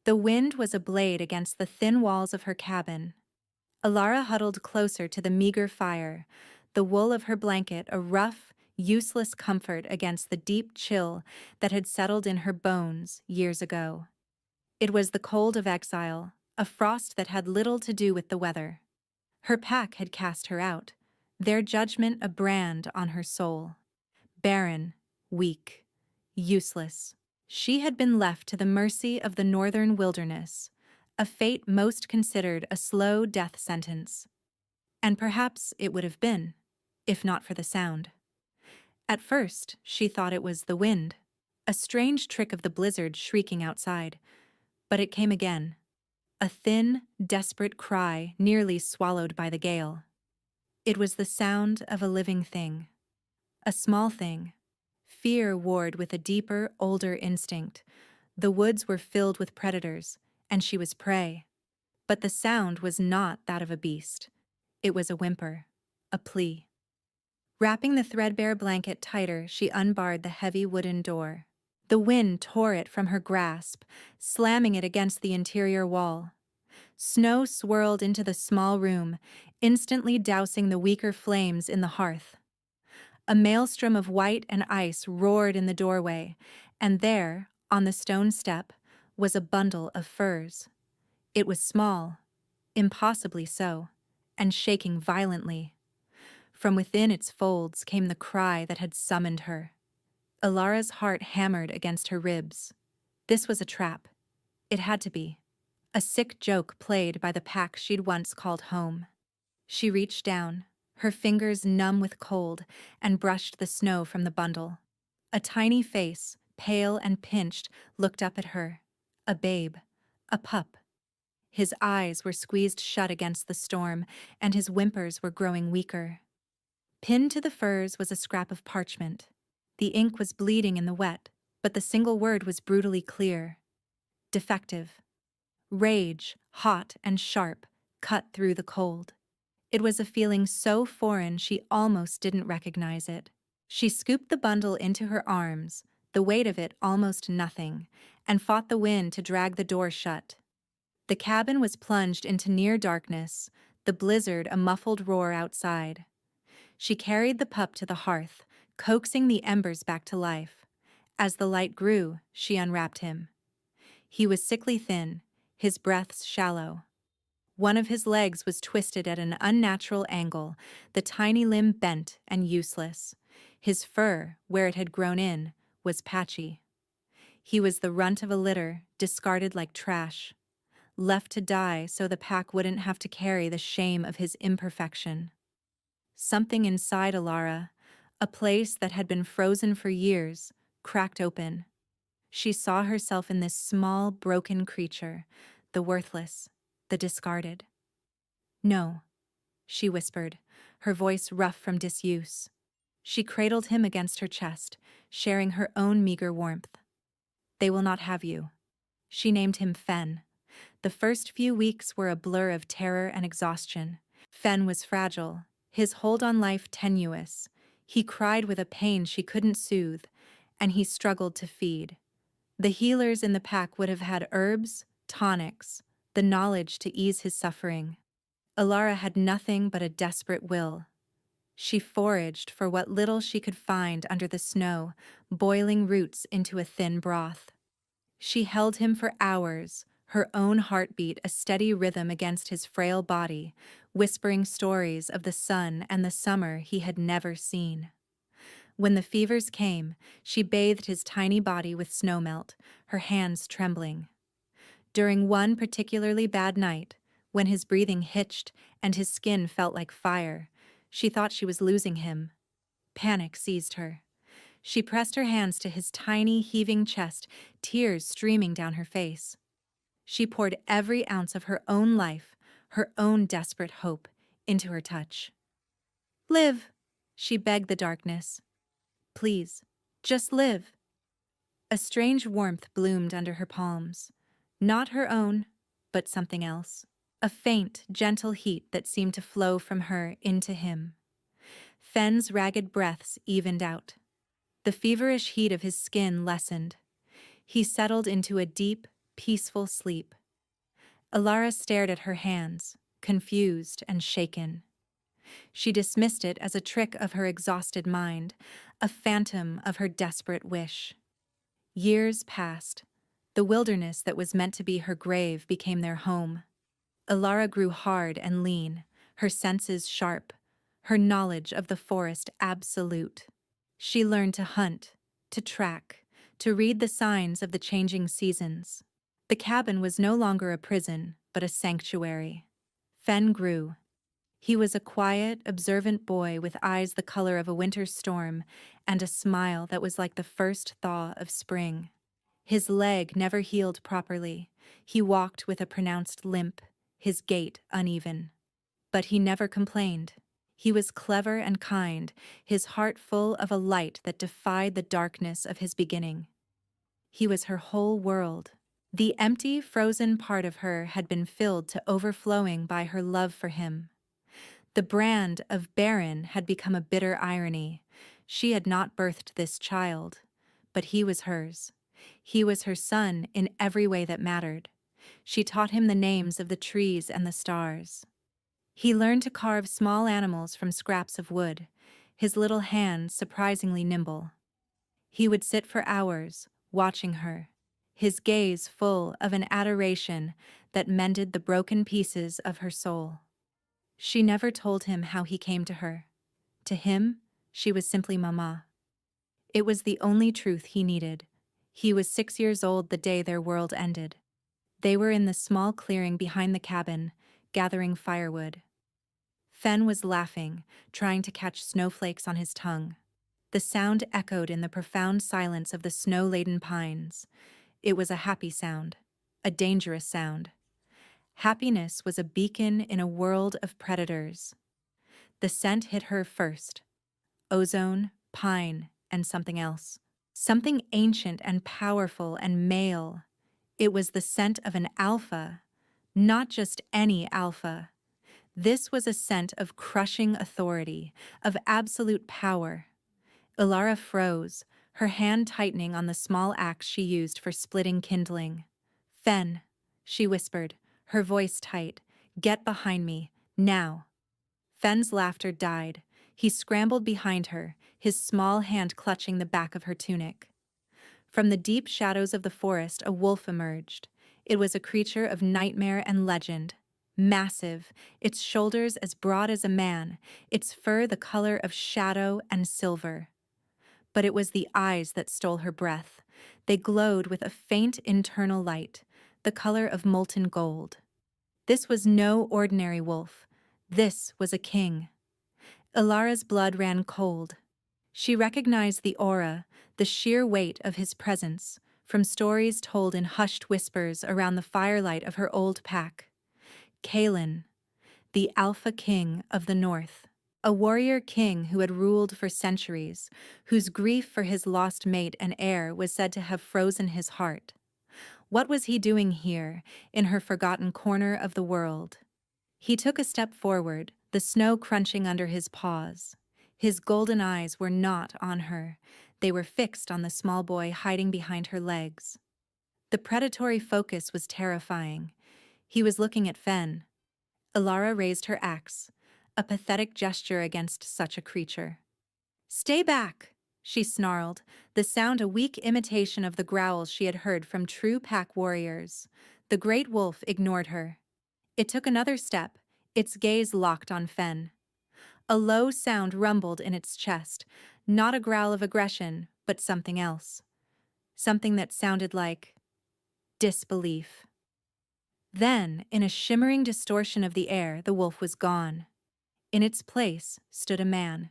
The wind was a blade against the thin walls of her cabin. Alara huddled closer to the meager fire, the wool of her blanket a rough, useless comfort against the deep chill that had settled in her bones years ago. It was the cold of exile, a frost that had little to do with the weather. Her pack had cast her out, their judgment a brand on her soul. Barren, weak, useless. She had been left to the mercy of the northern wilderness, a fate most considered a slow death sentence. And perhaps it would have been, if not for the sound. At first, she thought it was the wind, a strange trick of the blizzard shrieking outside. But it came again, a thin, desperate cry nearly swallowed by the gale. It was the sound of a living thing, a small thing. Fear warred with a deeper, older instinct. The woods were filled with predators, and she was prey. But the sound was not that of a beast. It was a whimper, a plea. Wrapping the threadbare blanket tighter, she unbarred the heavy wooden door. The wind tore it from her grasp, slamming it against the interior wall. Snow swirled into the small room, instantly dousing the weaker flames in the hearth. A maelstrom of white and ice roared in the doorway, and there, on the stone step, was a bundle of furs. It was small, impossibly so, and shaking violently. From within its folds came the cry that had summoned her. Alara's heart hammered against her ribs. This was a trap. It had to be. A sick joke played by the pack she'd once called home. She reached down, her fingers numb with cold, and brushed the snow from the bundle. A tiny face, pale and pinched, looked up at her. A babe. A pup. His eyes were squeezed shut against the storm, and his whimpers were growing weaker. Pinned to the furs was a scrap of parchment. The ink was bleeding in the wet, but the single word was brutally clear. Defective. Rage, hot and sharp, cut through the cold. It was a feeling so foreign she almost didn't recognize it. She scooped the bundle into her arms, the weight of it almost nothing, and fought the wind to drag the door shut. The cabin was plunged into near darkness, the blizzard a muffled roar outside. She carried the pup to the hearth, coaxing the embers back to life. As the light grew, she unwrapped him. He was sickly thin, his breaths shallow. One of his legs was twisted at an unnatural angle, the tiny limb bent and useless. His fur, where it had grown in, was patchy. He was the runt of a litter, discarded like trash. Left to die so the pack wouldn't have to carry the shame of his imperfection. Something inside Alara, a place that had been frozen for years, cracked open. She saw herself in this small, broken creature, the worthless, the discarded. "No," she whispered, her voice rough from disuse. She cradled him against her chest, sharing her own meager warmth. "They will not have you." She named him Fen. The first few weeks were a blur of terror and exhaustion. Fen was fragile, his hold on life tenuous. He cried with a pain she couldn't soothe, and he struggled to feed. The healers in the pack would have had herbs, tonics, the knowledge to ease his suffering. Alara had nothing but a desperate will. She foraged for what little she could find under the snow, boiling roots into a thin broth. She held him for hours, her own heartbeat a steady rhythm against his frail body, whispering stories of the sun and the summer he had never seen. When the fevers came, she bathed his tiny body with snowmelt, her hands trembling. During one particularly bad night, when his breathing hitched and his skin felt like fire, she thought she was losing him. Panic seized her. She pressed her hands to his tiny, heaving chest, tears streaming down her face. She poured every ounce of her own life, her own desperate hope, into her touch. "Live," she begged the darkness. "Please, just live." A strange warmth bloomed under her palms. Not her own, but something else. A faint, gentle heat that seemed to flow from her into him. Fen's ragged breaths evened out. The feverish heat of his skin lessened. He settled into a deep, peaceful sleep. Alara stared at her hands, confused and shaken. She dismissed it as a trick of her exhausted mind, a phantom of her desperate wish. Years passed. The wilderness that was meant to be her grave became their home. Alara grew hard and lean, her senses sharp, her knowledge of the forest absolute. She learned to hunt, to track, to read the signs of the changing seasons. The cabin was no longer a prison, but a sanctuary. Fen grew. He was a quiet, observant boy with eyes the color of a winter storm and a smile that was like the first thaw of spring. His leg never healed properly. He walked with a pronounced limp, his gait uneven. But he never complained. He was clever and kind, his heart full of a light that defied the darkness of his beginning. He was her whole world. The empty, frozen part of her had been filled to overflowing by her love for him. The brand of Barren had become a bitter irony. She had not birthed this child, but he was hers. He was her son in every way that mattered. She taught him the names of the trees and the stars. He learned to carve small animals from scraps of wood, his little hands surprisingly nimble. He would sit for hours, watching her, his gaze full of an adoration that mended the broken pieces of her soul. She never told him how he came to her. To him, she was simply Mama. It was the only truth he needed. He was 6 years old the day their world ended. They were in the small clearing behind the cabin, gathering firewood. Fen was laughing, trying to catch snowflakes on his tongue. The sound echoed in the profound silence of the snow-laden pines. It was a happy sound, a dangerous sound. Happiness was a beacon in a world of predators. The scent hit her first. Ozone, pine, and something else. Something ancient and powerful and male. It was the scent of an alpha, not just any alpha. This was a scent of crushing authority, of absolute power. Alara froze, her hand tightening on the small axe she used for splitting kindling. "Fen," she whispered, her voice tight, "get behind me, now." Fen's laughter died. He scrambled behind her, his small hand clutching the back of her tunic. From the deep shadows of the forest, a wolf emerged. It was a creature of nightmare and legend. Massive, its shoulders as broad as a man, its fur the color of shadow and silver. But it was the eyes that stole her breath. They glowed with a faint internal light, the color of molten gold. This was no ordinary wolf. This was a king. Alara's blood ran cold. She recognized the aura, the sheer weight of his presence, from stories told in hushed whispers around the firelight of her old pack. Kaelin, the Alpha King of the North. A warrior king who had ruled for centuries, whose grief for his lost mate and heir was said to have frozen his heart. What was he doing here, in her forgotten corner of the world? He took a step forward, the snow crunching under his paws. His golden eyes were not on her. They were fixed on the small boy hiding behind her legs. The predatory focus was terrifying. He was looking at Fen. Alara raised her axe, a pathetic gesture against such a creature. "Stay back," she snarled, the sound a weak imitation of the growls she had heard from true pack warriors. The great wolf ignored her. It took another step, its gaze locked on Fen. A low sound rumbled in its chest, not a growl of aggression, but something else. Something that sounded like disbelief. Then, in a shimmering distortion of the air, the wolf was gone. In its place stood a man.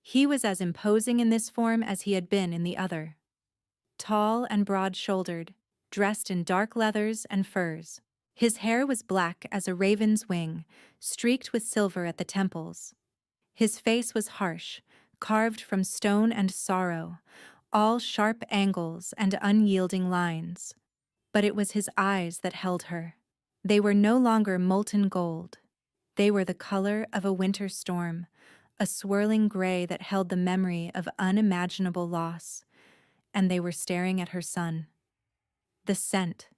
He was as imposing in this form as he had been in the other. Tall and broad-shouldered, dressed in dark leathers and furs. His hair was black as a raven's wing, streaked with silver at the temples. His face was harsh, carved from stone and sorrow, all sharp angles and unyielding lines. But it was his eyes that held her. They were no longer molten gold. They were the color of a winter storm, a swirling gray that held the memory of unimaginable loss, and they were staring at her son. The scent.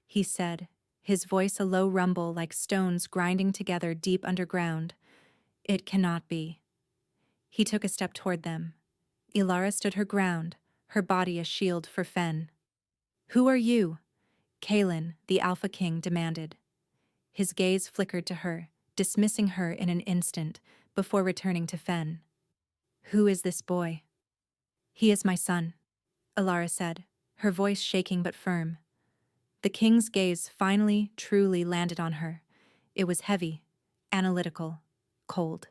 he said, his voice a low rumble like stones grinding together deep underground. It cannot be. He took a step toward them. Ilara stood her ground, her body a shield for Fen. Who are you? Kaelin, the Alpha King, demanded. His gaze flickered to her, dismissing her in an instant, before returning to Fen. Who is this boy? He is my son, Ilara said, her voice shaking but firm. The king's gaze finally, truly landed on her. It was heavy, analytical, cold.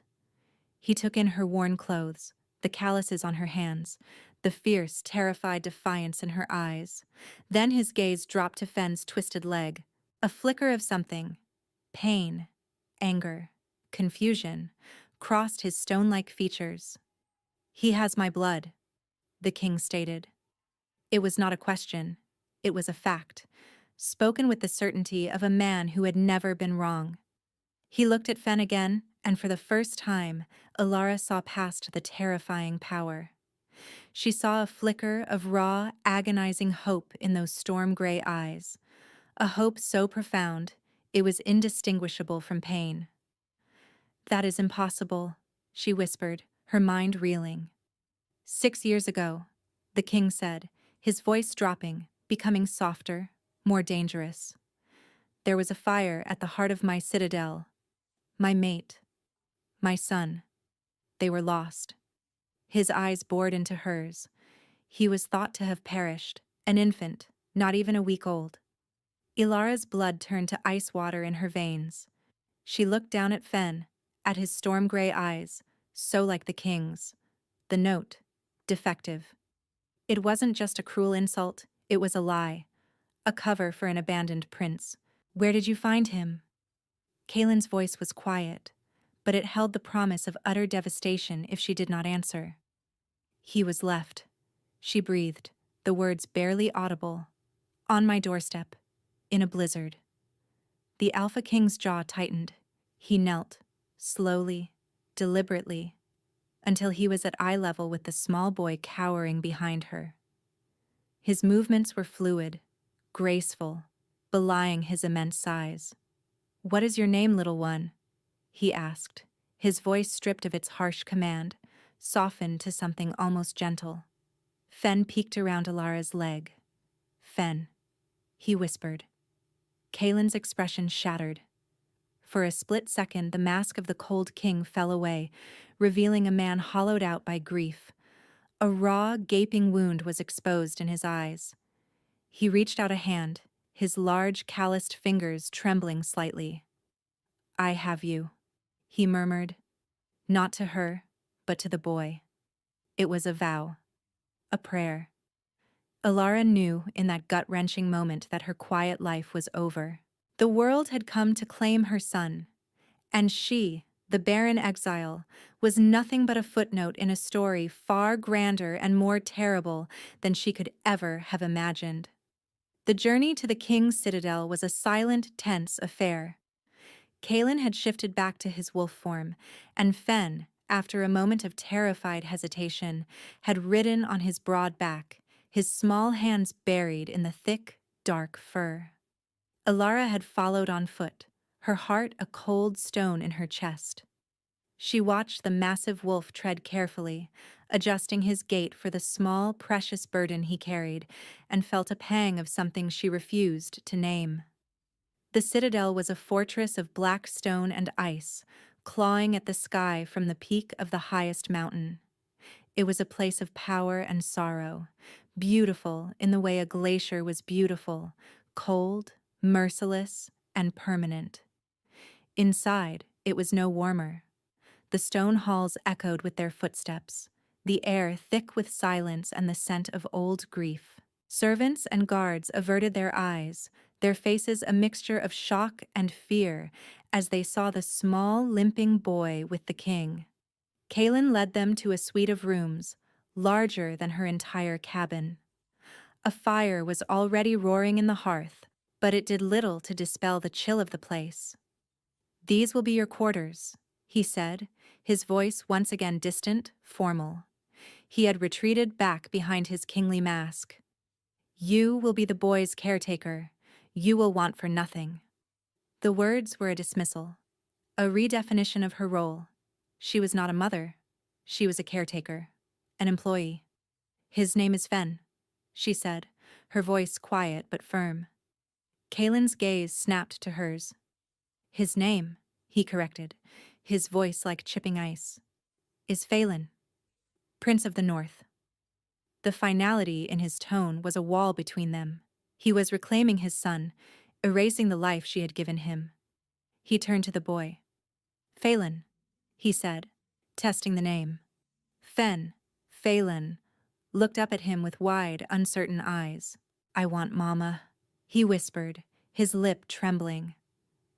He took in her worn clothes, the calluses on her hands, the fierce, terrified defiance in her eyes. Then his gaze dropped to Fen's twisted leg. A flicker of something, pain, anger, confusion, crossed his stone-like features. He has my blood, the king stated. It was not a question. It was a fact, spoken with the certainty of a man who had never been wrong. He looked at Fen again, and for the first time, Ilara saw past the terrifying power. She saw a flicker of raw, agonizing hope in those storm-gray eyes, a hope so profound it was indistinguishable from pain. That is impossible, she whispered, her mind reeling. 6 years ago, the king said, his voice dropping, becoming softer, more dangerous. There was a fire at the heart of my citadel. My mate, my son, they were lost. His eyes bored into hers. He was thought to have perished, an infant, not even a week old. Ilara's blood turned to ice water in her veins. She looked down at Fen, at his storm-gray eyes, so like the king's. The note, defective. It wasn't just a cruel insult, it was a lie. A cover for an abandoned prince. Where did you find him? Kaelin's voice was quiet, but it held the promise of utter devastation if she did not answer. He was left, she breathed, the words barely audible. On my doorstep, in a blizzard. The Alpha King's jaw tightened. He knelt, slowly, deliberately, until he was at eye level with the small boy cowering behind her. His movements were fluid, graceful, belying his immense size. What is your name, little one? He asked, his voice stripped of its harsh command, softened to something almost gentle. Fen peeked around Ilara's leg. Fen, he whispered. Kaelin's expression shattered. For a split second, the mask of the cold king fell away, revealing a man hollowed out by grief. A raw, gaping wound was exposed in his eyes. He reached out a hand, his large, calloused fingers trembling slightly. I have you, he murmured. Not to her, but to the boy. It was a vow. A prayer. Ilara knew in that gut-wrenching moment that her quiet life was over. The world had come to claim her son, and she, the Barren exile, was nothing but a footnote in a story far grander and more terrible than she could ever have imagined. The journey to the king's citadel was a silent, tense affair. Kaelin had shifted back to his wolf form, and Fen, after a moment of terrified hesitation, had ridden on his broad back, his small hands buried in the thick, dark fur. Ilara had followed on foot, her heart a cold stone in her chest. She watched the massive wolf tread carefully, adjusting his gait for the small, precious burden he carried, and felt a pang of something she refused to name. The citadel was a fortress of black stone and ice, clawing at the sky from the peak of the highest mountain. It was a place of power and sorrow, beautiful in the way a glacier was beautiful, cold, merciless, and permanent. Inside, it was no warmer. The stone halls echoed with their footsteps, the air thick with silence and the scent of old grief. Servants and guards averted their eyes, their faces a mixture of shock and fear as they saw the small, limping boy with the king. Kaelin led them to a suite of rooms, larger than her entire cabin. A fire was already roaring in the hearth, but it did little to dispel the chill of the place. These will be your quarters, he said, his voice once again distant, formal. He had retreated back behind his kingly mask. You will be the boy's caretaker. You will want for nothing." The words were a dismissal, a redefinition of her role. She was not a mother. She was a caretaker, an employee. "His name is Fen," she said, her voice quiet but firm. Kaelin's gaze snapped to hers. "His name," he corrected, his voice like chipping ice, "is Phelan, Prince of the North." The finality in his tone was a wall between them. He was reclaiming his son, erasing the life she had given him. He turned to the boy. "Phelan," he said, testing the name. Phelan, looked up at him with wide, uncertain eyes. "I want Mama," he whispered, his lip trembling.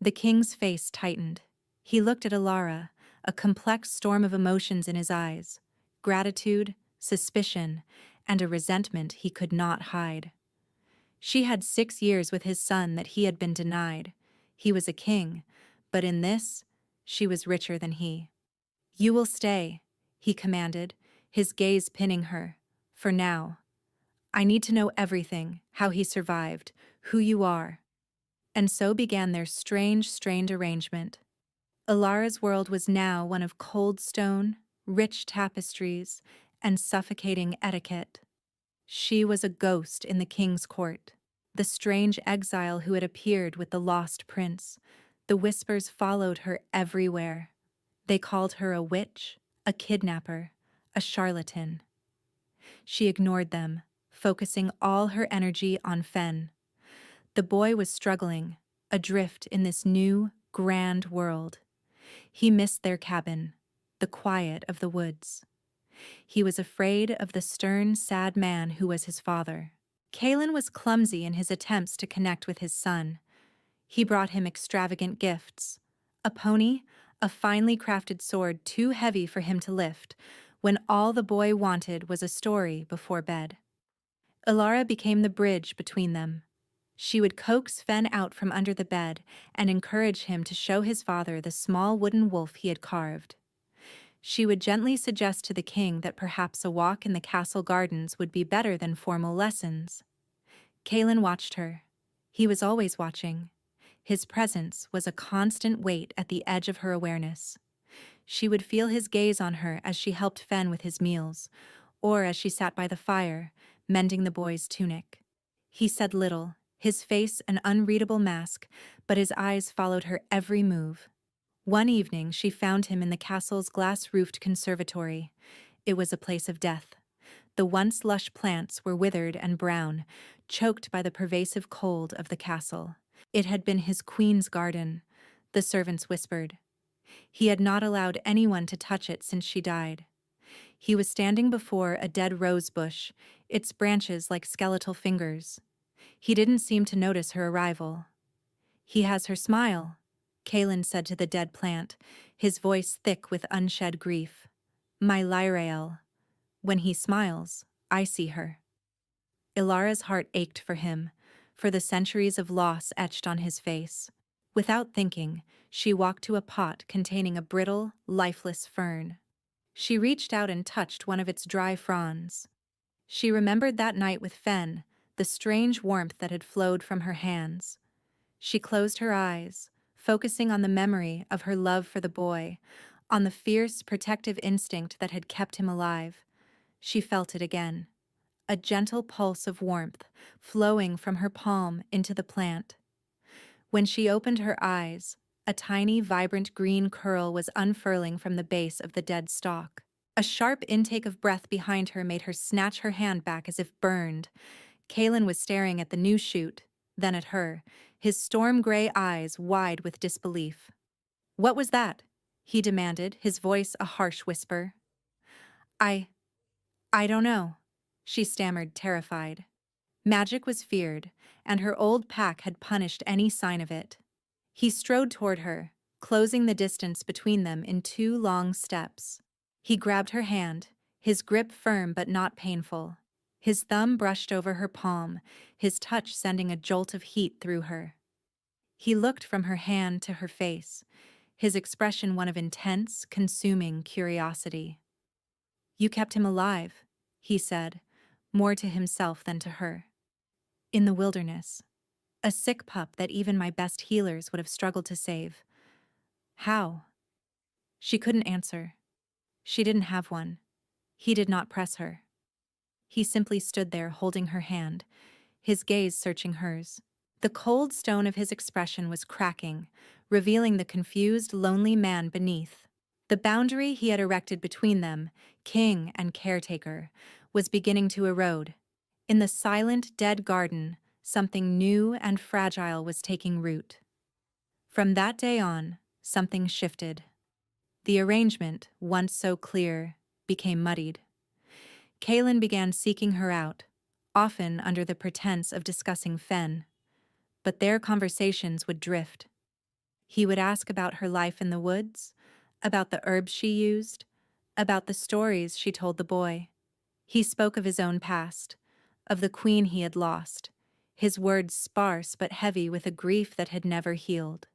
The king's face tightened. He looked at Alara, a complex storm of emotions in his eyes: gratitude, suspicion, and a resentment he could not hide. She had 6 years with his son that he had been denied. He was a king, but in this, she was richer than he. "You will stay," he commanded, his gaze pinning her. "For now. I need to know everything, how he survived, who you are." And so began their strange, strained arrangement. Alara's world was now one of cold stone, rich tapestries, and suffocating etiquette. She was a ghost in the king's court, the strange exile who had appeared with the lost prince. The whispers followed her everywhere. They called her a witch, a kidnapper, a charlatan. She ignored them, focusing all her energy on Fen. The boy was struggling, adrift in this new, grand world. He missed their cabin, the quiet of the woods. He was afraid of the stern, sad man who was his father. Kaelin was clumsy in his attempts to connect with his son. He brought him extravagant gifts: a pony, a finely crafted sword too heavy for him to lift, when all the boy wanted was a story before bed. Alara became the bridge between them. She would coax Fen out from under the bed and encourage him to show his father the small wooden wolf he had carved. She would gently suggest to the king that perhaps a walk in the castle gardens would be better than formal lessons. Kaelin watched her. He was always watching. His presence was a constant weight at the edge of her awareness. She would feel his gaze on her as she helped Fen with his meals, or as she sat by the fire, mending the boy's tunic. He said little, his face an unreadable mask, but his eyes followed her every move. One evening she found him in the castle's glass-roofed conservatory. It was a place of death. The once lush plants were withered and brown, choked by the pervasive cold of the castle. It had been his queen's garden, the servants whispered. He had not allowed anyone to touch it since she died. He was standing before a dead rose bush, its branches like skeletal fingers. He didn't seem to notice her arrival. "He has her smile," Kaelin said to the dead plant, his voice thick with unshed grief. "My Lyrael. When he smiles, I see her." Ilara's heart ached for him, for the centuries of loss etched on his face. Without thinking, she walked to a pot containing a brittle, lifeless fern. She reached out and touched one of its dry fronds. She remembered that night with Fen, the strange warmth that had flowed from her hands. She closed her eyes, focusing on the memory of her love for the boy, on the fierce, protective instinct that had kept him alive. She felt it again, a gentle pulse of warmth flowing from her palm into the plant. When she opened her eyes, a tiny, vibrant green curl was unfurling from the base of the dead stalk. A sharp intake of breath behind her made her snatch her hand back as if burned. Kaelin was staring at the new shoot, then at her, his storm-gray eyes wide with disbelief. "What was that?" he demanded, his voice a harsh whisper. I don't know," she stammered, terrified. Magic was feared, and her old pack had punished any sign of it. He strode toward her, closing the distance between them in 2 long steps. He grabbed her hand, his grip firm but not painful. His thumb brushed over her palm, his touch sending a jolt of heat through her. He looked from her hand to her face, his expression one of intense, consuming curiosity. "You kept him alive," he said, more to himself than to her. "In the wilderness. A sick pup that even my best healers would have struggled to save. How? She couldn't answer. She didn't have one. He did not press her. He simply stood there holding her hand, his gaze searching hers. The cold stone of his expression was cracking, revealing the confused, lonely man beneath. The boundary he had erected between them, king and caretaker, was beginning to erode. In the silent, dead garden, something new and fragile was taking root. From that day on, something shifted. The arrangement, once so clear, became muddied. Kaelin began seeking her out, often under the pretense of discussing Fen. But their conversations would drift. He would ask about her life in the woods, about the herbs she used, about the stories she told the boy. He spoke of his own past, of the queen he had lost, his words sparse but heavy with a grief that had never healed.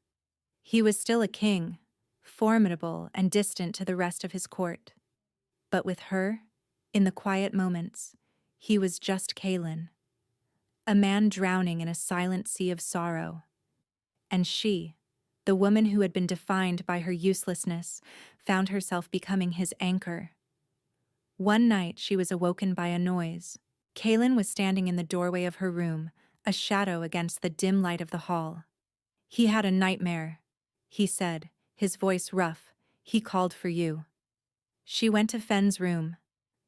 He was still a king, formidable and distant to the rest of his court. But with her, in the quiet moments, he was just Kaelin, a man drowning in a silent sea of sorrow. And she, the woman who had been defined by her uselessness, found herself becoming his anchor. One night she was awoken by a noise. Kaelin was standing in the doorway of her room, a shadow against the dim light of the hall. "He had a nightmare," he said, his voice rough. "He called for you." She went to Fen's room.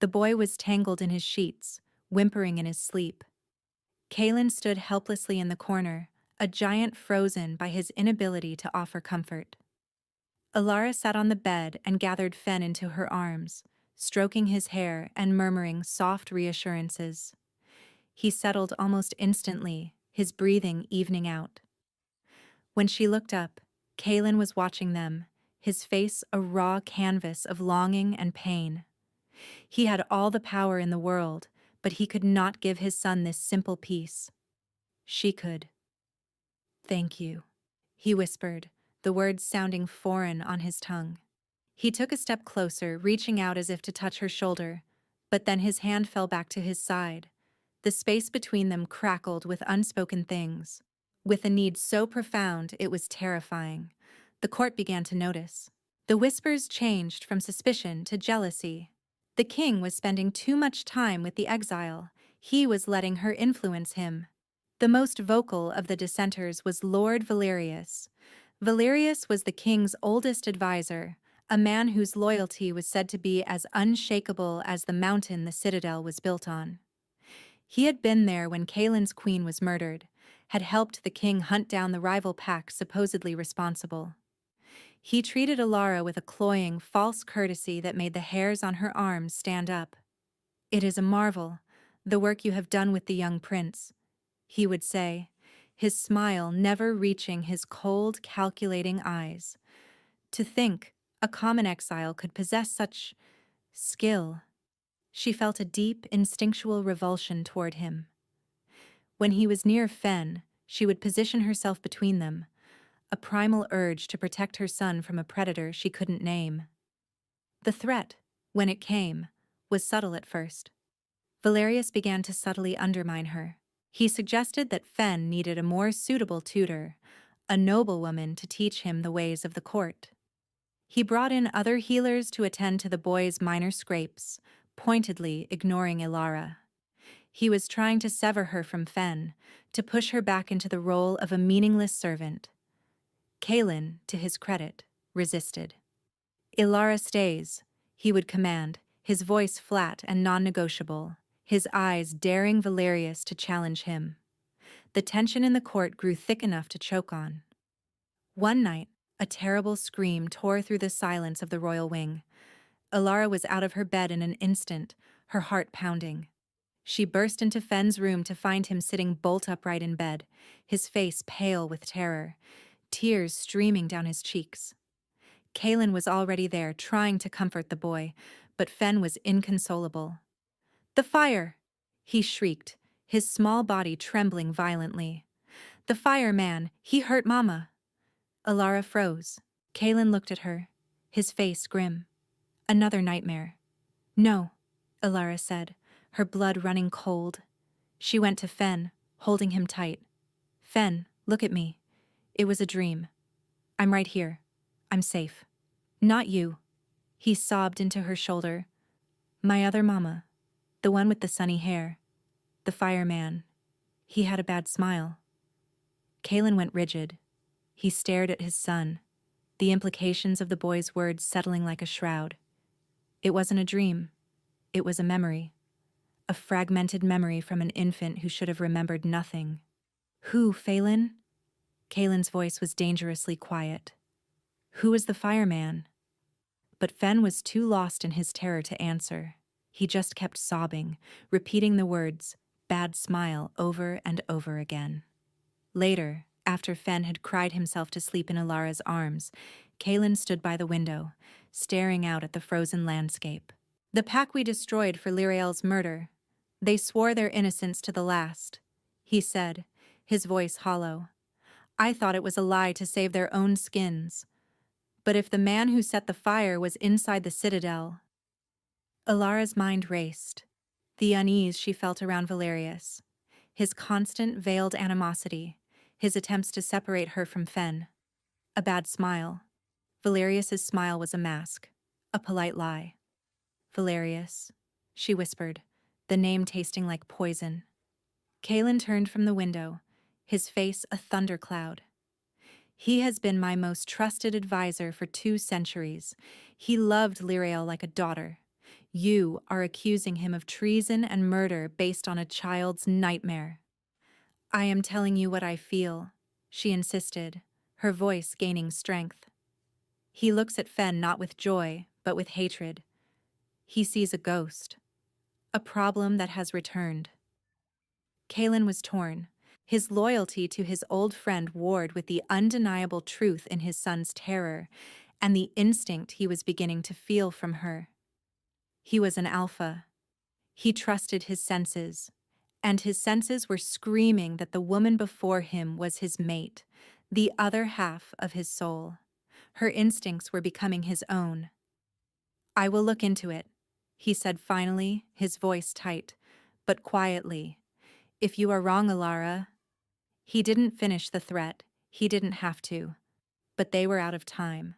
The boy was tangled in his sheets, whimpering in his sleep. Kaelin stood helplessly in the corner, a giant frozen by his inability to offer comfort. Alara sat on the bed and gathered Fen into her arms, stroking his hair and murmuring soft reassurances. He settled almost instantly, his breathing evening out. When she looked up, Kaelin was watching them, his face a raw canvas of longing and pain. He had all the power in the world, but he could not give his son this simple peace. She could. "Thank you," he whispered, the words sounding foreign on his tongue. He took a step closer, reaching out as if to touch her shoulder, but then his hand fell back to his side. The space between them crackled with unspoken things. With a need so profound it was terrifying. The court began to notice. The whispers changed from suspicion to jealousy. The king was spending too much time with the exile. He was letting her influence him. The most vocal of the dissenters was Lord Valerius. Valerius was the king's oldest advisor, a man whose loyalty was said to be as unshakable as the mountain the citadel was built on. He had been there when Kaelin's queen was murdered, had helped the king hunt down the rival pack supposedly responsible. He treated Alara with a cloying, false courtesy that made the hairs on her arms stand up. "It is a marvel, the work you have done with the young prince," he would say, his smile never reaching his cold, calculating eyes. To think a common exile could possess such skill. She felt a deep, instinctual revulsion toward him. When he was near Fen, she would position herself between them, a primal urge to protect her son from a predator she couldn't name. The threat, when it came, was subtle at first. Valerius began to subtly undermine her. He suggested that Fen needed a more suitable tutor, a noblewoman to teach him the ways of the court. He brought in other healers to attend to the boy's minor scrapes, pointedly ignoring Alara. He was trying to sever her from Fen, to push her back into the role of a meaningless servant. Kaelin, to his credit, resisted. "Alara stays," he would command, his voice flat and non-negotiable, his eyes daring Valerius to challenge him. The tension in the court grew thick enough to choke on. One night, a terrible scream tore through the silence of the royal wing. Alara was out of her bed in an instant, her heart pounding. She burst into Fen's room to find him sitting bolt upright in bed, his face pale with terror, tears streaming down his cheeks. Kaelin was already there, trying to comfort the boy, but Fen was inconsolable. "The fire!" he shrieked, his small body trembling violently. "The fireman! He hurt Mama!" Alara froze. Kaelin looked at her, his face grim. "Another nightmare." "No," Alara said, her blood running cold. She went to Fen, holding him tight. Fen, look at me. It was a dream. I'm right here. I'm safe. Not you. He sobbed into her shoulder. My other mama. The one with the sunny hair. The fireman. He had a bad smile. Kalen went rigid. He stared at his son, the implications of the boy's words settling like a shroud. It wasn't a dream. It was a memory. A fragmented memory from an infant who should have remembered nothing. Who, Phelan? Kalen's voice was dangerously quiet. Who was the fireman? But Fen was too lost in his terror to answer. He just kept sobbing, repeating the words, bad smile, over and over again. Later, after Fen had cried himself to sleep in Alara's arms, Kalen stood by the window, staring out at the frozen landscape. The pack we destroyed for Lyrael's murder. They swore their innocence to the last, he said, his voice hollow. I thought it was a lie to save their own skins. But if the man who set the fire was inside the citadel... Alara's mind raced. The unease she felt around Valerius. His constant veiled animosity. His attempts to separate her from Fen. A bad smile. Valerius's smile was a mask. A polite lie. Valerius, she whispered, the name tasting like poison. Kalen turned from the window, his face a thundercloud. He has been my most trusted advisor for 2 centuries. He loved Lyrael like a daughter. You are accusing him of treason and murder based on a child's nightmare. I am telling you what I feel, she insisted, her voice gaining strength. He looks at Fen not with joy, but with hatred. He sees a ghost. A problem that has returned. Kalen was torn. His loyalty to his old friend warred with the undeniable truth in his son's terror and the instinct he was beginning to feel from her. He was an alpha. He trusted his senses, and his senses were screaming that the woman before him was his mate, the other half of his soul. Her instincts were becoming his own. I will look into it, he said finally, his voice tight, but quietly. If you are wrong, Alara... He didn't finish the threat. He didn't have to. But they were out of time.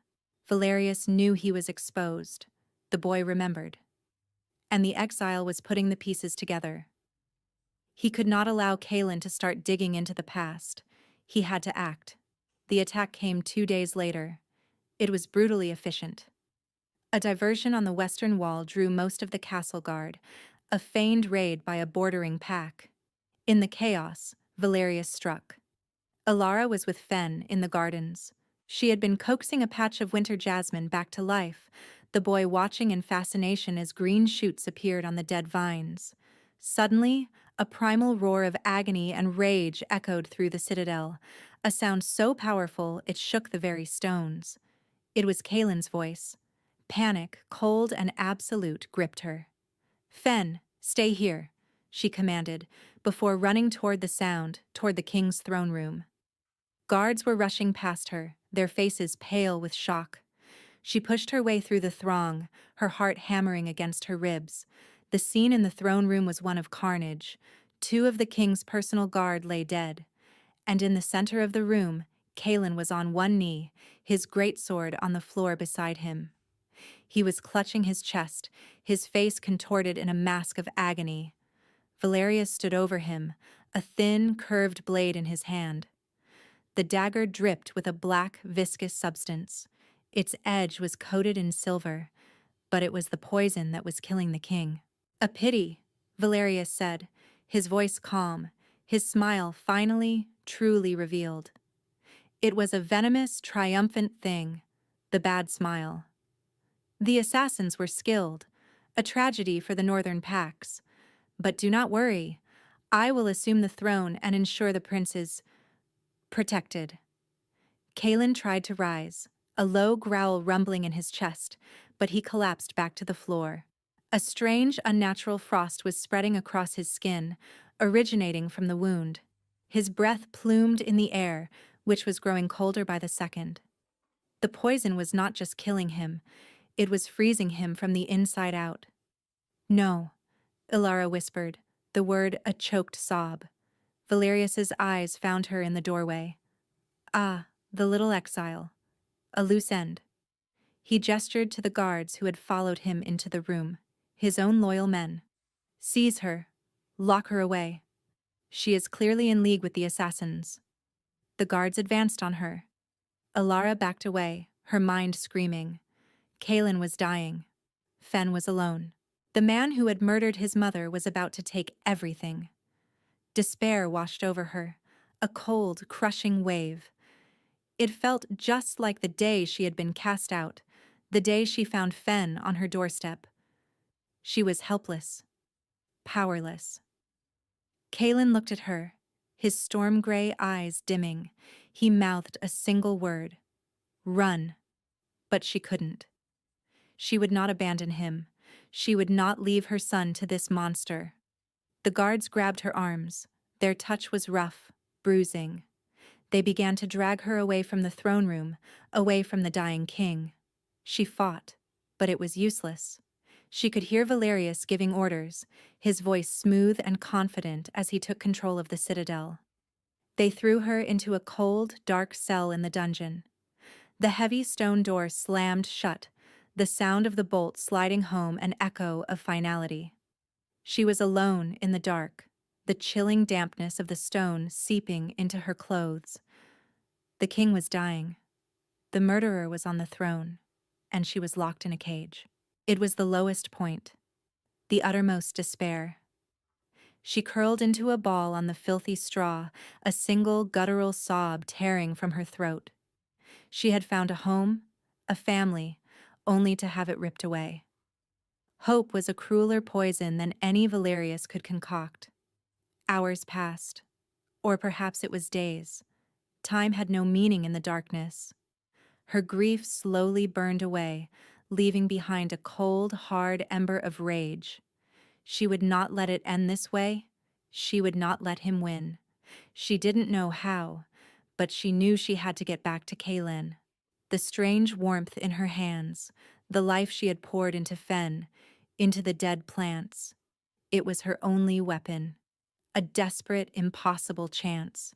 Valerius knew he was exposed. The boy remembered. And the exile was putting the pieces together. He could not allow Kalen to start digging into the past. He had to act. The attack came 2 days later. It was brutally efficient. A diversion on the western wall drew most of the castle guard, a feigned raid by a bordering pack. In the chaos, Valerius struck. Alara was with Fen in the gardens. She had been coaxing a patch of winter jasmine back to life, the boy watching in fascination as green shoots appeared on the dead vines. Suddenly, a primal roar of agony and rage echoed through the citadel, a sound so powerful it shook the very stones. It was Kalen's voice. Panic, cold and absolute, gripped her. Fen, stay here, she commanded, before running toward the sound, toward the king's throne room. Guards were rushing past her, their faces pale with shock. She pushed her way through the throng, her heart hammering against her ribs. The scene in the throne room was one of carnage. 2 of the king's personal guard lay dead. And in the center of the room, Kalen was on one knee, his greatsword on the floor beside him. He was clutching his chest, his face contorted in a mask of agony. Valerius stood over him, a thin, curved blade in his hand. The dagger dripped with a black, viscous substance. Its edge was coated in silver, but it was the poison that was killing the king. A pity, Valerius said, his voice calm, his smile finally, truly revealed. It was a venomous, triumphant thing, the bad smile. The assassins were skilled, a tragedy for the northern packs. But do not worry. I will assume the throne and ensure the prince is protected. Kalen tried to rise, a low growl rumbling in his chest, but he collapsed back to the floor. A strange, unnatural frost was spreading across his skin, originating from the wound. His breath plumed in the air, which was growing colder by the second. The poison was not just killing him, it was freezing him from the inside out. No. Alara whispered, the word a choked sob. Valerius's eyes found her in the doorway. Ah, the little exile. A loose end. He gestured to the guards who had followed him into the room, his own loyal men. Seize her. Lock her away. She is clearly in league with the assassins. The guards advanced on her. Alara backed away, her mind screaming. Kaelin was dying. Fen was alone. The man who had murdered his mother was about to take everything. Despair washed over her, a cold, crushing wave. It felt just like the day she had been cast out, the day she found Fen on her doorstep. She was helpless, powerless. Kaelin looked at her, his storm-gray eyes dimming. He mouthed a single word. Run. But she couldn't. She would not abandon him. She would not leave her son to this monster. The guards grabbed her arms. Their touch was rough, bruising. They began to drag her away from the throne room, away from the dying king. She fought, but it was useless. She could hear Valerius giving orders, his voice smooth and confident as he took control of the citadel. They threw her into a cold, dark cell in the dungeon. The heavy stone door slammed shut, the sound of the bolt sliding home an echo of finality. She was alone in the dark, the chilling dampness of the stone seeping into her clothes. The king was dying. The murderer was on the throne, and she was locked in a cage. It was the lowest point, the uttermost despair. She curled into a ball on the filthy straw, a single guttural sob tearing from her throat. She had found a home, a family, only to have it ripped away. Hope was a crueler poison than any Valerius could concoct. Hours passed, or perhaps it was days. Time had no meaning in the darkness. Her grief slowly burned away, leaving behind a cold, hard ember of rage. She would not let it end this way. She would not let him win. She didn't know how, but she knew she had to get back to Kaelin. The strange warmth in her hands, the life she had poured into Fen, into the dead plants. It was her only weapon. A desperate, impossible chance.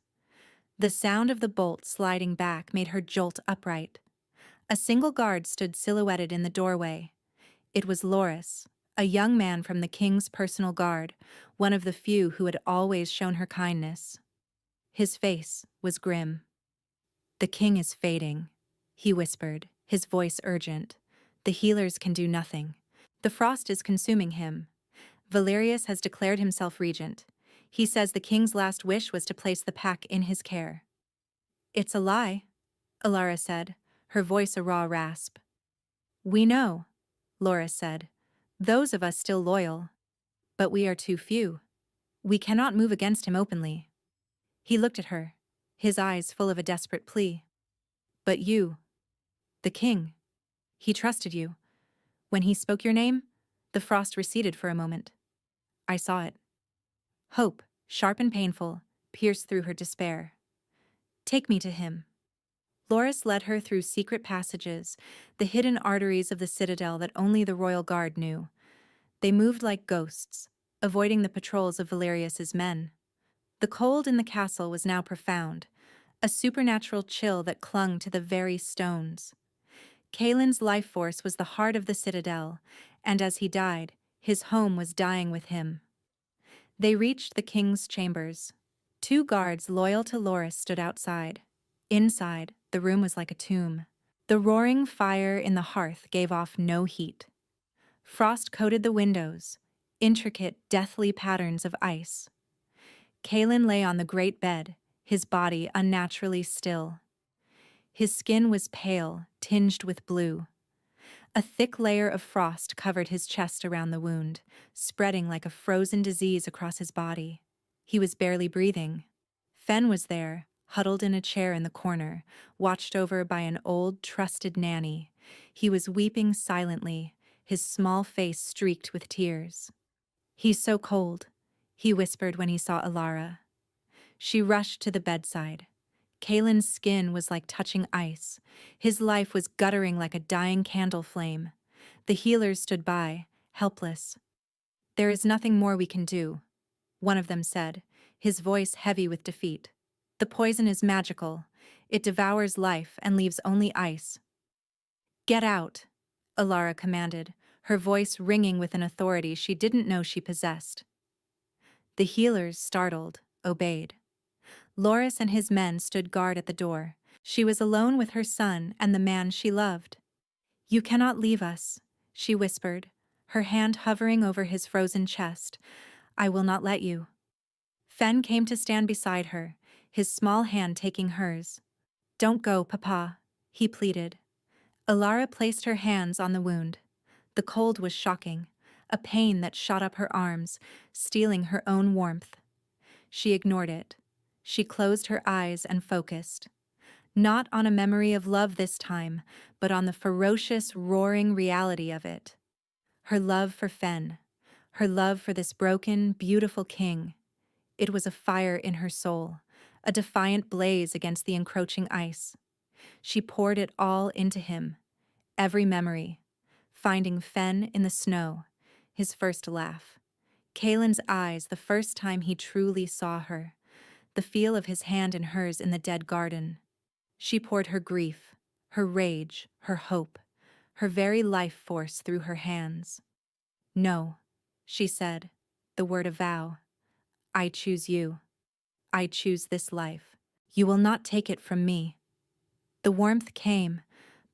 The sound of the bolt sliding back made her jolt upright. A single guard stood silhouetted in the doorway. It was Loris, a young man from the king's personal guard, one of the few who had always shown her kindness. His face was grim. "The king is fading," he whispered, his voice urgent. "The healers can do nothing. The frost is consuming him. Valerius has declared himself regent. He says the king's last wish was to place the pack in his care." "It's a lie," Alara said, her voice a raw rasp. "We know," Loris said, "those of us still loyal. But we are too few. We cannot move against him openly." He looked at her, his eyes full of a desperate plea. "But you, the king, he trusted you. When he spoke your name, the frost receded for a moment. I saw it." Hope, sharp and painful, pierced through her despair. "Take me to him." Loris led her through secret passages, the hidden arteries of the citadel that only the royal guard knew. They moved like ghosts, avoiding the patrols of Valerius's men. The cold in the castle was now profound, a supernatural chill that clung to the very stones. Kaelin's life force was the heart of the citadel, and as he died, his home was dying with him. They reached the king's chambers. 2 guards loyal to Loris stood outside. Inside, the room was like a tomb. The roaring fire in the hearth gave off no heat. Frost coated the windows, intricate, deathly patterns of ice. Kaelin lay on the great bed, his body unnaturally still. His skin was pale, tinged with blue. A thick layer of frost covered his chest around the wound, spreading like a frozen disease across his body. He was barely breathing. Fen was there, huddled in a chair in the corner, watched over by an old, trusted nanny. He was weeping silently, his small face streaked with tears. "He's so cold," he whispered when he saw Alara. She rushed to the bedside. Kaelin's skin was like touching ice. His life was guttering like a dying candle flame. The healers stood by, helpless. "There is nothing more we can do," one of them said, his voice heavy with defeat. "The poison is magical. It devours life and leaves only ice." "Get out," Alara commanded, her voice ringing with an authority she didn't know she possessed. The healers, startled, obeyed. Loris and his men stood guard at the door. She was alone with her son and the man she loved. "You cannot leave us," she whispered, her hand hovering over his frozen chest. "I will not let you." Fen came to stand beside her, his small hand taking hers. "Don't go, Papa," he pleaded. Alara placed her hands on the wound. The cold was shocking, a pain that shot up her arms, stealing her own warmth. She ignored it. She closed her eyes and focused. Not on a memory of love this time, but on the ferocious, roaring reality of it. Her love for Fen. Her love for this broken, beautiful king. It was a fire in her soul, a defiant blaze against the encroaching ice. She poured it all into him. Every memory. Finding Fen in the snow. His first laugh. Kaelin's eyes the first time he truly saw her. The feel of his hand in hers in the dead garden. She poured her grief, her rage, her hope, her very life force through her hands. "No," she said, the word of vow. "I choose you. I choose this life. You will not take it from me." The warmth came,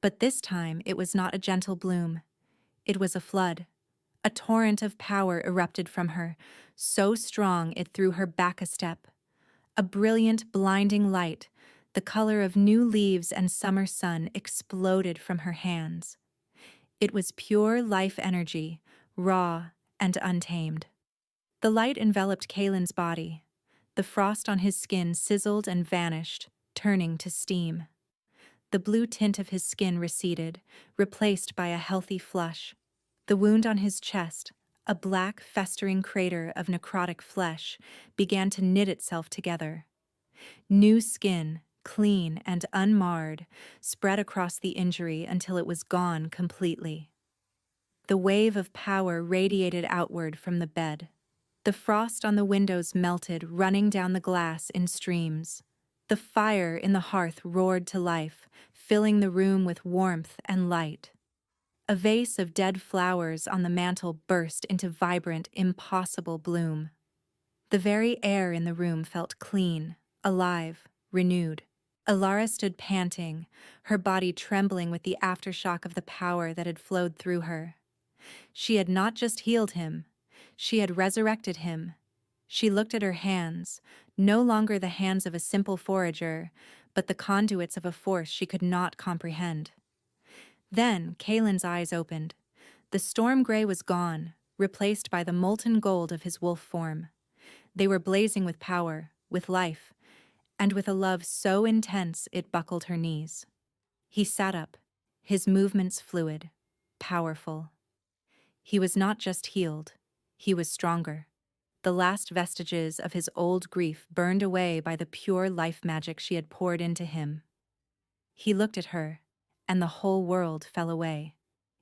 but this time it was not a gentle bloom. It was a flood. A torrent of power erupted from her, so strong it threw her back a step. A brilliant, blinding light, the color of new leaves and summer sun, exploded from her hands. It was pure life energy, raw and untamed. The light enveloped Kaelin's body. The frost on his skin sizzled and vanished, turning to steam. The blue tint of his skin receded, replaced by a healthy flush. The wound on his chest, a black, festering crater of necrotic flesh, began to knit itself together. New skin, clean and unmarred, spread across the injury until it was gone completely. The wave of power radiated outward from the bed. The frost on the windows melted, running down the glass in streams. The fire in the hearth roared to life, filling the room with warmth and light. A vase of dead flowers on the mantel burst into vibrant, impossible bloom. The very air in the room felt clean, alive, renewed. Alara stood panting, her body trembling with the aftershock of the power that had flowed through her. She had not just healed him, she had resurrected him. She looked at her hands, no longer the hands of a simple forager, but the conduits of a force she could not comprehend. Then Kaelin's eyes opened. The storm gray was gone, replaced by the molten gold of his wolf form. They were blazing with power, with life, and with a love so intense it buckled her knees. He sat up, his movements fluid, powerful. He was not just healed, he was stronger. The last vestiges of his old grief burned away by the pure life magic she had poured into him. He looked at her, and the whole world fell away.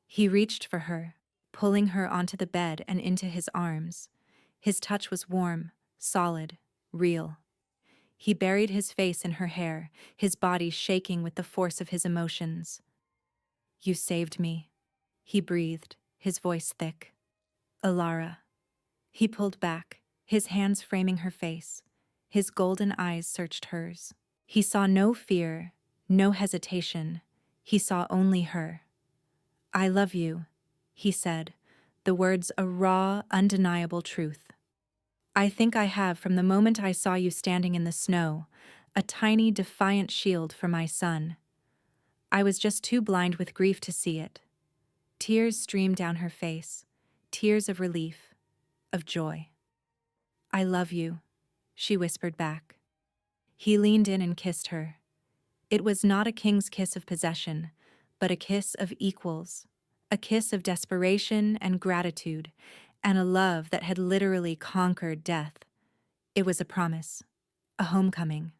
He reached for her, pulling her onto the bed and into his arms. His touch was warm, solid, real. He buried his face in her hair, his body shaking with the force of his emotions. "You saved me," he breathed, his voice thick. "Alara." He pulled back, his hands framing her face. His golden eyes searched hers. He saw no fear, no hesitation. He saw only her. "I love you," he said, the words a raw, undeniable truth. "I think I have from the moment I saw you standing in the snow, a tiny, defiant shield for my son. I was just too blind with grief to see it." Tears streamed down her face, tears of relief, of joy. "I love you," she whispered back. He leaned in and kissed her. It was not a king's kiss of possession, but a kiss of equals, a kiss of desperation and gratitude, and a love that had literally conquered death. It was a promise, a homecoming.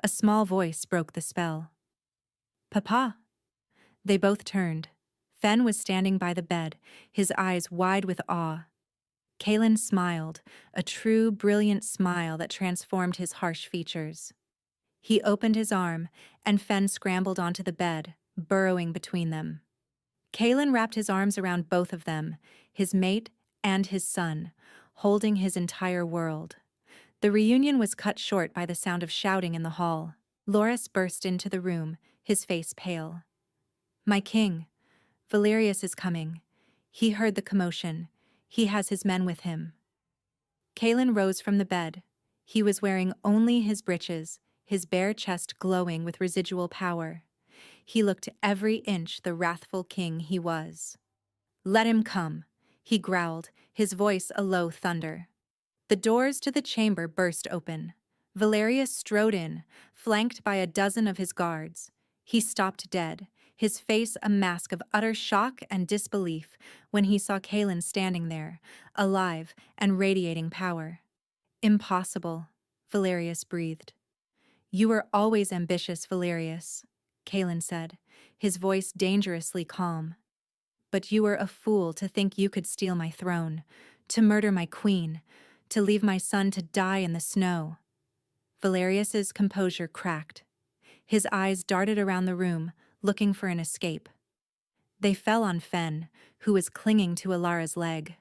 A small voice broke the spell. "Papa." They both turned. Fen was standing by the bed, his eyes wide with awe. Kaelin smiled, a true, brilliant smile that transformed his harsh features. He opened his arm, and Fen scrambled onto the bed, burrowing between them. Kaelin wrapped his arms around both of them, his mate and his son, holding his entire world. The reunion was cut short by the sound of shouting in the hall. Loras burst into the room, his face pale. "My king, Valerius is coming." He heard the commotion. "He has his men with him." Kaelin rose from the bed. He was wearing only his breeches, his bare chest glowing with residual power. He looked every inch the wrathful king he was. "Let him come," he growled, his voice a low thunder. The doors to the chamber burst open. Valerius strode in, flanked by a dozen of his guards. He stopped dead, his face a mask of utter shock and disbelief when he saw Kaelin standing there, alive and radiating power. "Impossible," Valerius breathed. "You were always ambitious, Valerius," Kaelin said, his voice dangerously calm. "But you were a fool to think you could steal my throne, to murder my queen, to leave my son to die in the snow." Valerius's composure cracked. His eyes darted around the room, looking for an escape. They fell on Fen, who was clinging to Alara's leg.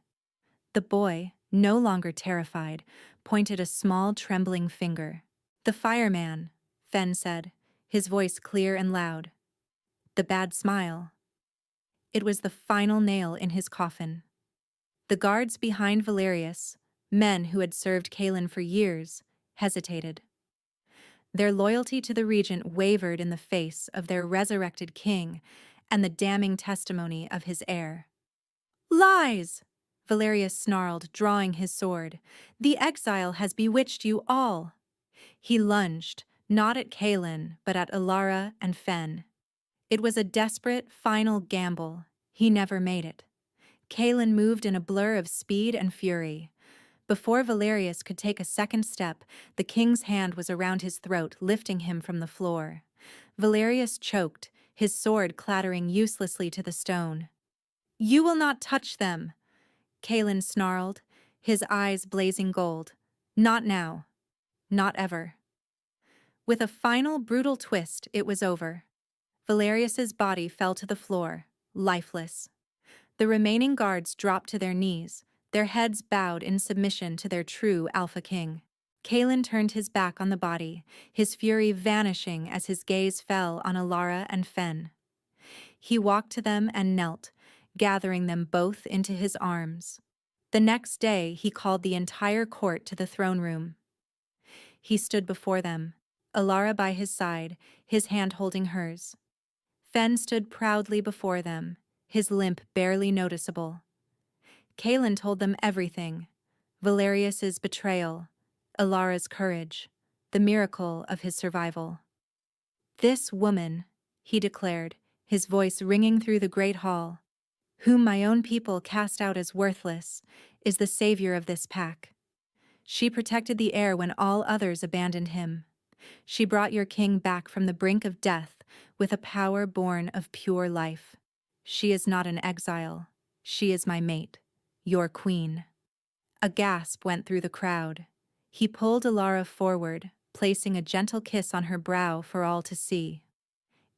The boy, no longer terrified, pointed a small, trembling finger. "The fireman," Fen said, his voice clear and loud. "The bad smile." It was the final nail in his coffin. The guards behind Valerius, men who had served Kaelin for years, hesitated. Their loyalty to the regent wavered in the face of their resurrected king and the damning testimony of his heir. "Lies!" Valerius snarled, drawing his sword. "The exile has bewitched you all." He lunged, not at Kaelin, but at Alara and Fen. It was a desperate, final gamble. He never made it. Kaelin moved in a blur of speed and fury. Before Valerius could take a second step, the king's hand was around his throat, lifting him from the floor. Valerius choked, his sword clattering uselessly to the stone. "You will not touch them!" Kaelin snarled, his eyes blazing gold. "Not now. Not ever." With a final brutal twist, it was over. Valerius's body fell to the floor, lifeless. The remaining guards dropped to their knees, their heads bowed in submission to their true Alpha King. Kaelin turned his back on the body, his fury vanishing as his gaze fell on Alara and Fen. He walked to them and knelt, gathering them both into his arms. The next day, he called the entire court to the throne room. He stood before them, Alara by his side, his hand holding hers. Fen stood proudly before them, his limp barely noticeable. Kaelin told them everything: Valerius's betrayal, Alara's courage, the miracle of his survival. "This woman," he declared, his voice ringing through the great hall, "whom my own people cast out as worthless, is the savior of this pack. She protected the heir when all others abandoned him. She brought your king back from the brink of death with a power born of pure life. She is not an exile. She is my mate, your queen." A gasp went through the crowd. He pulled Alara forward, placing a gentle kiss on her brow for all to see.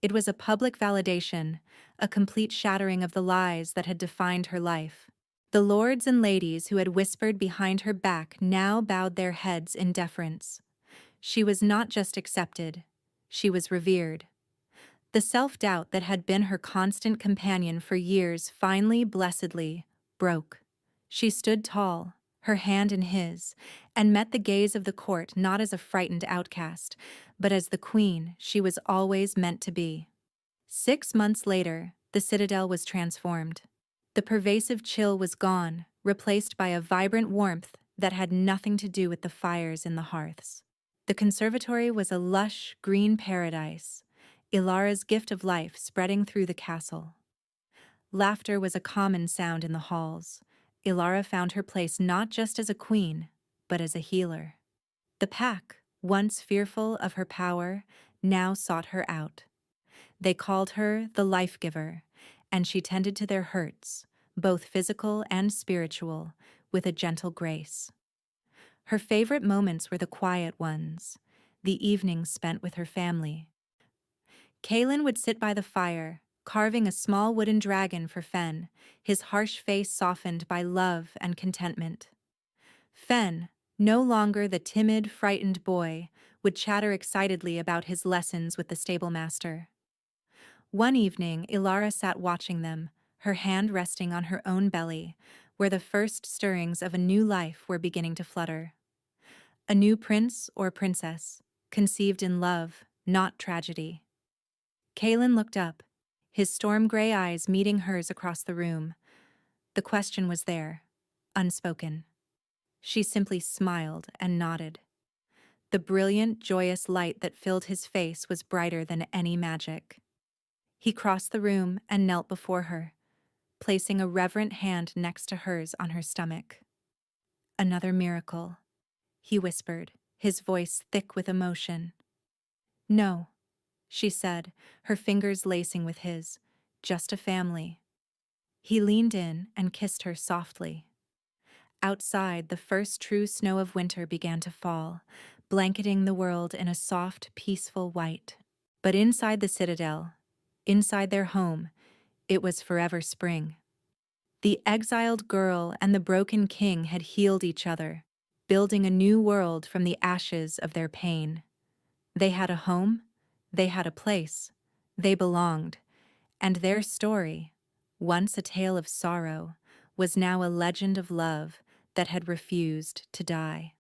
It was a public validation, a complete shattering of the lies that had defined her life. The lords and ladies who had whispered behind her back now bowed their heads in deference. She was not just accepted, she was revered. The self-doubt that had been her constant companion for years finally, blessedly, broke. She stood tall, her hand in his, and met the gaze of the court not as a frightened outcast, but as the queen she was always meant to be. 6 months later, the citadel was transformed. The pervasive chill was gone, replaced by a vibrant warmth that had nothing to do with the fires in the hearths. The conservatory was a lush, green paradise, Ilara's gift of life spreading through the castle. Laughter was a common sound in the halls. Ilara found her place not just as a queen, but as a healer. The pack, once fearful of her power, now sought her out. They called her the life giver, and she tended to their hurts, both physical and spiritual, with a gentle grace. Her favorite moments were the quiet ones, the evenings spent with her family. Kaelin would sit by the fire, carving a small wooden dragon for Fen, his harsh face softened by love and contentment. Fen, no longer the timid, frightened boy, would chatter excitedly about his lessons with the stablemaster. One evening, Ilara sat watching them, her hand resting on her own belly, where the first stirrings of a new life were beginning to flutter. A new prince or princess, conceived in love, not tragedy. Kaelin looked up, his storm-gray eyes meeting hers across the room. The question was there, unspoken. She simply smiled and nodded. The brilliant, joyous light that filled his face was brighter than any magic. He crossed the room and knelt before her, placing a reverent hand next to hers on her stomach. "Another miracle," he whispered, his voice thick with emotion. "No," she said, her fingers lacing with his, "just a family." He leaned in and kissed her softly. Outside, the first true snow of winter began to fall, blanketing the world in a soft, peaceful white. But inside the citadel, inside their home, it was forever spring. The exiled girl and the broken king had healed each other, building a new world from the ashes of their pain. They had a home, they had a place, they belonged, and their story, once a tale of sorrow, was now a legend of love that had refused to die.